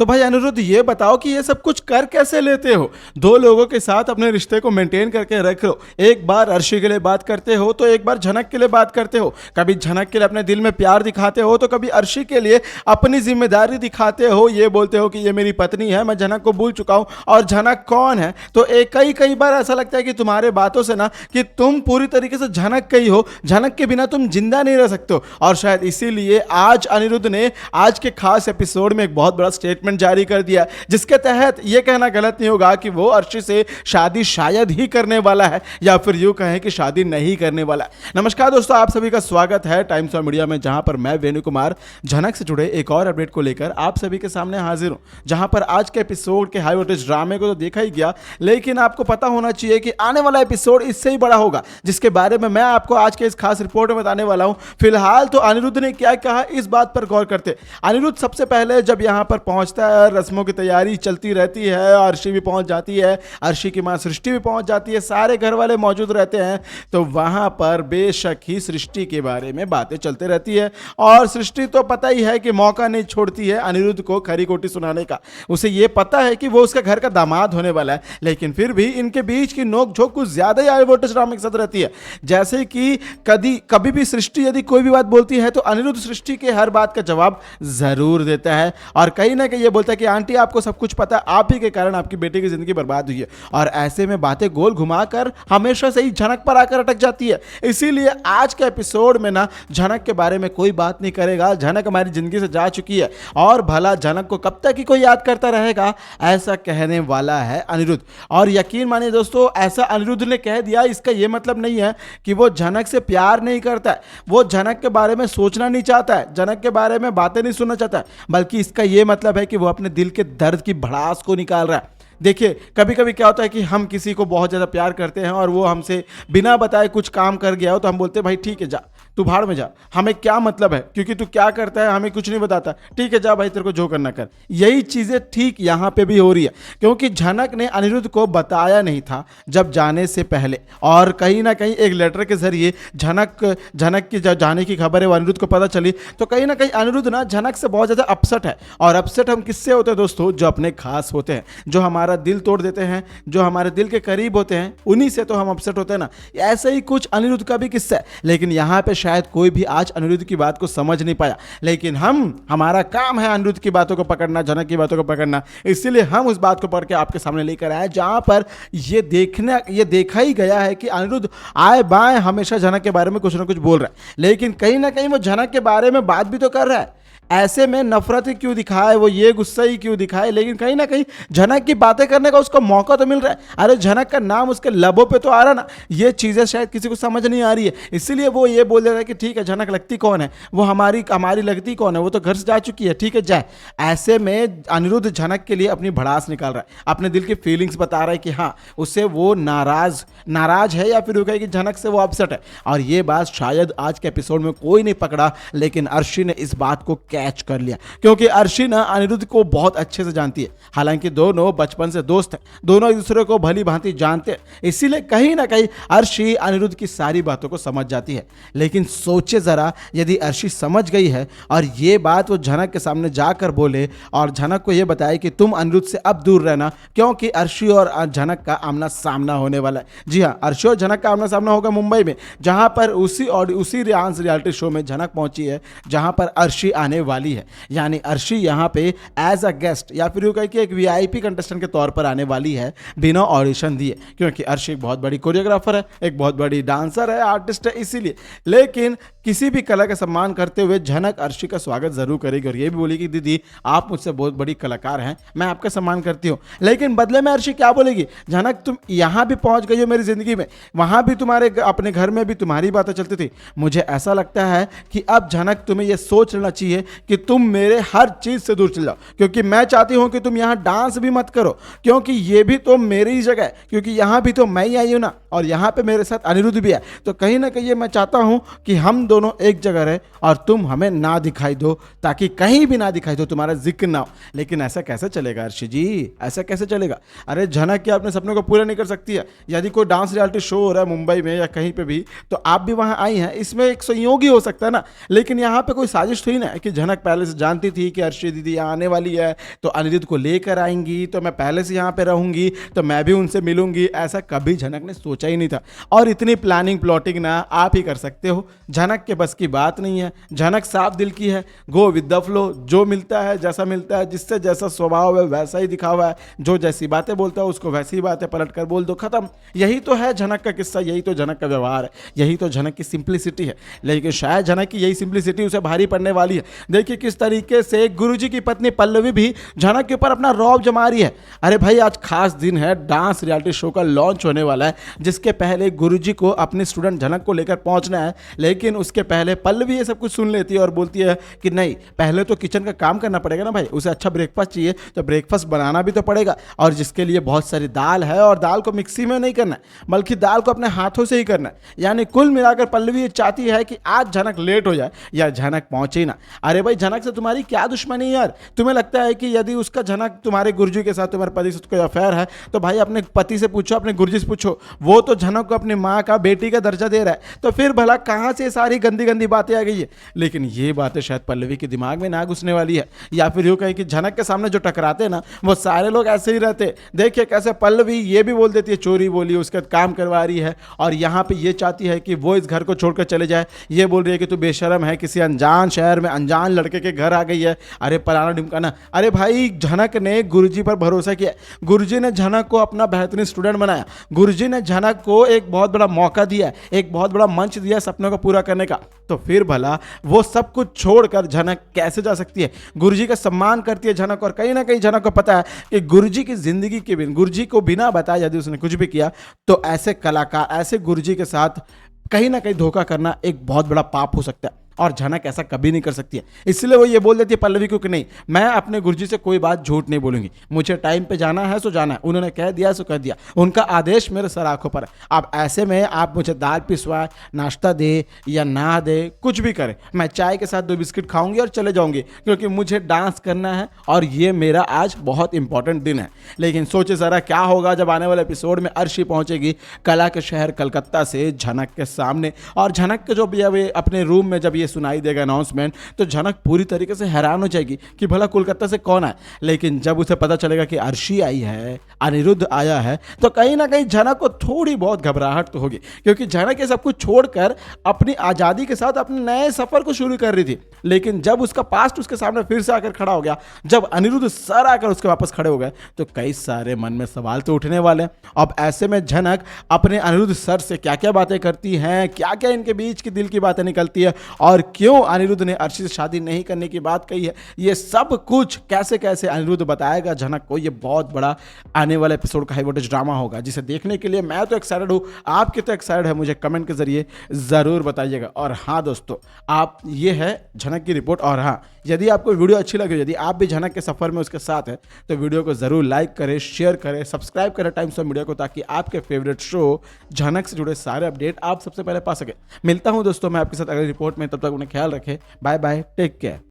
तो भाई अनिरुद्ध ये बताओ कि ये सब कुछ कर कैसे लेते हो? दो लोगों के साथ अपने रिश्ते को मेंटेन करके रख लो। एक बार अर्शी के लिए बात करते हो तो एक बार झनक के लिए बात करते हो, कभी झनक के लिए अपने दिल में प्यार दिखाते हो तो कभी अर्शी के लिए अपनी जिम्मेदारी दिखाते हो। ये बोलते हो कि ये मेरी पत्नी है, मैं झनक को भूल चुका हूं और झनक कौन है। तो एक कई बार ऐसा लगता है कि तुम्हारे बातों से ना कि तुम पूरी तरीके से झनक के ही हो, झनक के बिना तुम जिंदा नहीं रह सकते हो। और शायद इसीलिए आज अनिरुद्ध ने आज के खास एपिसोड में एक बहुत बड़ा स्टेटमेंट जारी कर दिया, जिसके तहत यह कहना गलत नहीं होगा कि वो अर्शी से शादी शायद ही करने वाला है, या फिर यूं कहें कि शादी नहीं करने वाला है। नमस्कार दोस्तों, आप सभी का स्वागत है टाइम्स ऑफ मीडिया में, जहां पर मैं वेणु कुमार झनक से जुड़े एक और अपडेट को लेकर आप सभी के सामने हाजिर हूं। जहां पर आज के एपिसोड के हाई वोल्टेज ड्रामे को तो देखा ही गया, लेकिन आपको पता होना चाहिए कि आने वाला एपिसोड इससे ही बड़ा होगा, जिसके बारे में मैं आपको आज के इस खास रिपोर्ट में बताने वाला हूं। फिलहाल तो अनिरुद्ध ने क्या कहा इस बात पर गौर करते। अनिरुद्ध सबसे पहले जब यहां पर पहुंचता है, रस्मों की तैयारी चलती रहती है, अर्शी भी पहुंच जाती है, अर्शी की मां सृष्टि भी पहुंच जाती है, सारे घर वाले मौजूद रहते हैं। तो वहां पर बेशक ही सृष्टि के बारे में बातें चलती रहती है, और सृष्टि तो पता ही है कि मौका नहीं छोड़ती है अनिरुद्ध को खरी खोटी सुनाने का। उसे यह पता है कि वो उसका घर का दामाद होने वाला है, लेकिन फिर भी इनके बीच की नोकझोंक कुछ ज्यादा ही हाई वोल्टेज ड्रामे के साथ रहती है। जैसे कि कभी भी सृष्टि यदि कोई भी बात बोलती है तो अनिरुद्ध सृष्टि के हर बात का जवाब जरूर देता है, और कहीं ना कहीं ये बोलता है कि आंटी आपको सब कुछ पता है, आप ही के कारण आपकी बेटी की जिंदगी बर्बाद हुई है। और ऐसे में बातें गोल घुमाकर हमेशा से ही झनक पर आकर अटक जाती है। इसीलिए आज के एपिसोड में ना झनक के बारे में कोई बात नहीं करेगा। झनक हमारी जिंदगी से जा चुकी है, और भला झनक को कब तक ही कोई याद करता रहेगा, ऐसा कहने वाला है अनिरुद्ध। और यकीन मानिए दोस्तों, ऐसा अनिरुद्ध ने कह दिया, इसका यह मतलब नहीं है कि वो झनक से प्यार नहीं करता है, वो झनक के बारे में सोचना नहीं चाहता है, झनक के बारे में बातें नहीं सुनना चाहता है, बल्कि इसका यह मतलब है कि वो अपने दिल के दर्द की भड़ास को निकाल रहा है। देखिए, कभी कभी क्या होता है कि हम किसी को बहुत ज़्यादा प्यार करते हैं और वो हमसे बिना बताए कुछ काम कर गया हो तो हम बोलते हैं भाई ठीक है जा, तू भाड़ में जा, हमें क्या मतलब है, क्योंकि तू क्या करता है हमें कुछ नहीं बताता, ठीक है जा भाई, तेरे को जो करना कर। यही चीज़ें ठीक यहाँ पे भी हो रही है, क्योंकि झनक ने अनिरुद्ध को बताया नहीं था जब जाने से पहले, और कहीं ना कहीं एक लेटर के जरिए झनक की जब जाने की खबर है वो अनिरुद्ध को पता चली, तो कहीं ना कहीं अनिरुद्ध ना झनक से बहुत ज़्यादा अपसेट है। और अपसेट हम किससे होते हैं दोस्तों? जो अपने खास होते हैं, जो हमारा दिल तोड़ देते हैं, जो हमारे दिल के करीब होते हैं, उन्हीं से तो हम अपसेट होते हैं ना। ऐसे ही कुछ अनिरुद्ध का भी किस्सा है, लेकिन यहाँ पे शायद कोई भी आज अनिरुद्ध की बात को समझ नहीं पाया, लेकिन हमारा काम है अनिरुद्ध की बातों को पकड़ना, झनक की बातों को पकड़ना। इसीलिए हम उस बात को पढ़ के आपके सामने लेकर आए, जहां पर ये देखा ही गया है कि अनिरुद्ध आए बाएं हमेशा झनक के बारे में कुछ ना कुछ बोल रहा है, लेकिन कहीं ना कहीं वो झनक के बारे में बात भी तो कर रहा है। ऐसे में नफरत ही क्यों दिखाए, वो ये गुस्सा ही क्यों दिखाए, लेकिन कहीं ना कहीं झनक की बातें करने का उसको मौका तो मिल रहा है। अरे झनक का नाम उसके लबों पे तो आ रहा ना, ये चीज़ें शायद किसी को समझ नहीं आ रही है, इसीलिए वो ये बोल देता है कि ठीक है झनक लगती कौन है, वो हमारी लगती कौन है, वो तो घर से जा चुकी है, ठीक है जाए। ऐसे में अनिरुद्ध झनक के लिए अपनी भड़ास निकाल रहा है, अपने दिल की फीलिंग्स बता रहा है कि हाँ उससे वो नाराज है, या फिर वो कहे कि झनक से वो अपसेट है। और ये बात शायद आज के एपिसोड में कोई नहीं पकड़ा, लेकिन अर्शी ने इस बात को कैच कर लिया, क्योंकि अर्शी ना अनिरुद्ध को बहुत अच्छे से जानती है। हालांकि दोनों बचपन से दोस्त हैं, दोनों एक दूसरे को भली भांति जानते हैं, इसीलिए कहीं ना कहीं अर्शी अनिरुद्ध की सारी बातों को समझ जाती है। लेकिन सोचे जरा, यदि अर्शी समझ गई है और ये बात वो झनक के सामने जाकर बोले और झनक को ये बताए कि तुम अनिरुद्ध से अब दूर रहना, क्योंकि अर्शी और झनक का आमना सामना होने वाला है। जी हाँ, अर्शी और झनक का आमना सामना होगा मुंबई में, जहां पर उसी रियलिटी शो में झनक पहुंची है, जहां पर अर्शी आने वाली है। यानी अर्शी यहाँ पे एज अ गेस्ट, या फिर यूँ कहें कि एक वीआईपी कंटेस्टेंट के तौर पर आने वाली है, बिना ऑडिशन दिए, क्योंकि अर्शी एक बहुत बड़ी कोरियोग्राफर है, एक बहुत बड़ी डांसर है, आर्टिस्ट है, इसीलिए। लेकिन किसी भी कला का सम्मान करते हुए झनक अर्शी का स्वागत जरूर करेगी, और ये भी बोलेगी दीदी आप मुझसे बहुत बड़ी कलाकार हैं, मैं आपका सम्मान करती हूँ। लेकिन बदले में अर्शी क्या बोलेगी? झनक तुम यहाँ भी पहुँच गई हो मेरी जिंदगी में, वहाँ भी तुम्हारे अपने घर में भी तुम्हारी बातें चलती थी, मुझे ऐसा लगता है कि अब झनक तुम्हें यह सोच लेना चाहिए कि तुम मेरे हर चीज से दूर चल जाओ, क्योंकि मैं चाहती हूं कि तुम यहां डांस भी मत करो, क्योंकि ये भी तो मेरी ही जगह है, क्योंकि यहां भी तो मैं ही आई हूं ना। और यहाँ पे मेरे साथ अनिरुद्ध भी है, तो कहीं ना कहीं ये मैं चाहता हूँ कि हम दोनों एक जगह रहे और तुम हमें ना दिखाई दो, ताकि कहीं भी ना दिखाई दो, तुम्हारा जिक्र ना हो। लेकिन ऐसा कैसे चलेगा अर्शी जी, ऐसा कैसे चलेगा? अरे झनक क्या अपने सपनों को पूरा नहीं कर सकती है? यदि कोई डांस रियलिटी शो हो रहा है मुंबई में या कहीं पे भी, तो आप भी वहाँ आई हैं, इसमें एक संयोग ही हो सकता है ना। लेकिन यहाँ पे कोई साजिश थी ना कि झनक पहले से जानती थी कि अर्शी दीदी यहाँ आने वाली है, तो अनिरुद्ध को लेकर आएंगी, तो मैं पहले से यहाँ पे रहूंगी, तो मैं भी उनसे मिलूंगी। ऐसा कभी झनक ने सोचा ही नहीं था। और इतनी प्लानिंग प्लॉटिंग ना आप ही कर सकते हो, झनक के बस की बात नहीं है। झनक साफ दिल की है, गो विद द फ्लो, जो मिलता है जैसा मिलता है, जिससे जैसा स्वभाव है वैसा ही दिखावा है, जो जैसी बातें बोलता है उसको वैसी ही बातें पलट कर बोल दो, खत्म। यही तो है झनक का किस्सा, यही तो झनक का व्यवहार है, यही तो झनक की सिंप्लिसिटी है। लेकिन शायद झनक की यही सिंप्लिसिटी उसे भारी पड़ने वाली है। देखिए किस तरीके से गुरुजी की पत्नी पल्लवी भी झनक के ऊपर अपना रौब जमा रही है। अरे भाई आज खास दिन है, डांस रियलिटी शो का लॉन्च होने वाला है, जिसके पहले गुरुजी को अपने स्टूडेंट झनक को लेकर पहुंचना है। लेकिन उसके पहले पल्लवी ये सब कुछ सुन लेती है और बोलती है कि नहीं, पहले तो किचन का काम करना पड़ेगा ना भाई, उसे अच्छा ब्रेकफास्ट चाहिए, तो ब्रेकफास्ट बनाना भी तो पड़ेगा, और जिसके लिए बहुत सारी दाल है, और दाल को मिक्सी में नहीं करना है बल्कि दाल को अपने हाथों से ही करना है। यानी कुल मिलाकर पल्लवी ये चाहती है कि आज झनक लेट हो जाए या झनक पहुंचे ही ना। अरे भाई झनक से तुम्हारी क्या दुश्मनी यार? तुम्हें लगता है कि यदि उसका झनक तुम्हारे गुरुजी के साथ, तुम्हारे पति से कोई अफेयर है, तो भाई अपने पति से पूछो, अपने गुरुजी से पूछो। वो तो झनक को अपनी माँ का, बेटी का दर्जा दे रहा है, तो फिर भला कहाँ से सारी गंदी गंदी बातें आ गई है? लेकिन ये बातें शायद पल्लवी के दिमाग में ना घुसने वाली है, या फिर यूँ कहें कि झनक के सामने जो टकराते ना वो सारे लोग ऐसे ही रहते। देखिए कैसे पल्लवी ये भी बोल देती है चोरी बोली, उसके काम करवा रही है, और यहाँ पे ये चाहती है कि वो इस घर को छोड़कर चले जाए। ये बोल रही है कि तू बेशरम है, किसी अनजान शहर में अनजान लड़के के घर आ गई है, अरे पलाना ढिमकाना। अरे भाई झनक ने गुरुजी पर भरोसा किया, गुरुजी ने झनक को अपना बेहतरीन स्टूडेंट बनाया, गुरुजी ने झनक को एक बहुत बड़ा मौका दिया, एक बहुत बड़ा मंच दिया सपनों को पूरा करने का। तो फिर भला वो सब कुछ छोड़कर झनक कैसे जा सकती है? गुरुजी का सम्मान करती है झनक, और कहीं ना कहीं झनक को पता है कि गुरुजी की जिंदगी के बिना, गुरुजी को बिना बताए यदि उसने कुछ भी किया तो ऐसे कलाकार, ऐसे गुरुजी के साथ कहीं ना कहीं धोखा करना एक बहुत बड़ा पाप हो सकता है, और झनक ऐसा कभी नहीं कर सकती है। इसलिए वो ये बोल देती है पल्लवी को कि नहीं, मैं अपने गुरुजी से कोई बात झूठ नहीं बोलूंगी, मुझे टाइम पे जाना है सो जाना है, उन्होंने कह दिया सो कह दिया, उनका आदेश मेरे सर आंखों पर है। अब ऐसे में आप मुझे दाल पिसवाए, नाश्ता दे या ना दे, कुछ भी करे, मैं चाय के साथ 2 बिस्किट खाऊंगी और चले जाऊंगी, क्योंकि मुझे डांस करना है और ये मेरा आज बहुत इंपॉर्टेंट दिन है। लेकिन सोचे ज़रा क्या होगा जब आने वाले एपिसोड में अर्शी पहुंचेगी कला के शहर कलकत्ता से झनक के सामने, और झनक के जो भी अपने रूम में जब सुनाई देगा अनाउंसमेंट, तो झनक पूरी तरीके से हैरान हो जाएगी कि भला कोलकाता से कौन आए। लेकिन जब उसे पता चलेगा कि अर्शी आई है, अनिरुद्ध आया है, तो कहीं ना कहीं झनक को थोड़ी बहुत घबराहट तो होगी, क्योंकि झनक ये सब कुछ छोड़कर अपनी आज़ादी के साथ अपने नए सफर को शुरू कर रही थी। लेकिन जब उसका पास्ट उसके सामने फिर से आकर खड़ा हो गया, जब अनिरुद्ध सर आकर उसके वापस खड़े हो गए, तो कई सारे मन में सवाल तो उठने वाले। अब ऐसे में झनक अपने अनिरुद्ध सर से क्या क्या बातें करती हैं, क्या क्या इनके बीच की दिल की बातें निकलती है, और क्यों अनिरुद्ध ने अर्शी से शादी नहीं करने की बात कही है, ये सब कुछ कैसे कैसे अनिरुद्ध बताएगा झनक को, ये बहुत बड़ा आने वाले एपिसोड का हाई वोल्टेज ड्रामा होगा, जिसे देखने के लिए मैं तो एक्साइटेड हूँ, आप कितना एक्साइटेड है मुझे कमेंट के जरिए ज़रूर बताइएगा। और हाँ दोस्तों, आप ये है झनक की रिपोर्ट। और हाँ, यदि आपको वीडियो अच्छी लगे, यदि आप भी झनक के सफ़र में उसके साथ हैं, तो वीडियो को ज़रूर लाइक करें, शेयर करें, सब्सक्राइब करें टाइम्स ऑफ मीडिया को, ताकि आपके फेवरेट शो झनक से जुड़े सारे अपडेट आप सबसे पहले पा सकें। मिलता हूं दोस्तों मैं आपके साथ अगली रिपोर्ट में, तब तक उन्हें ख्याल रखें। Bye bye, take care.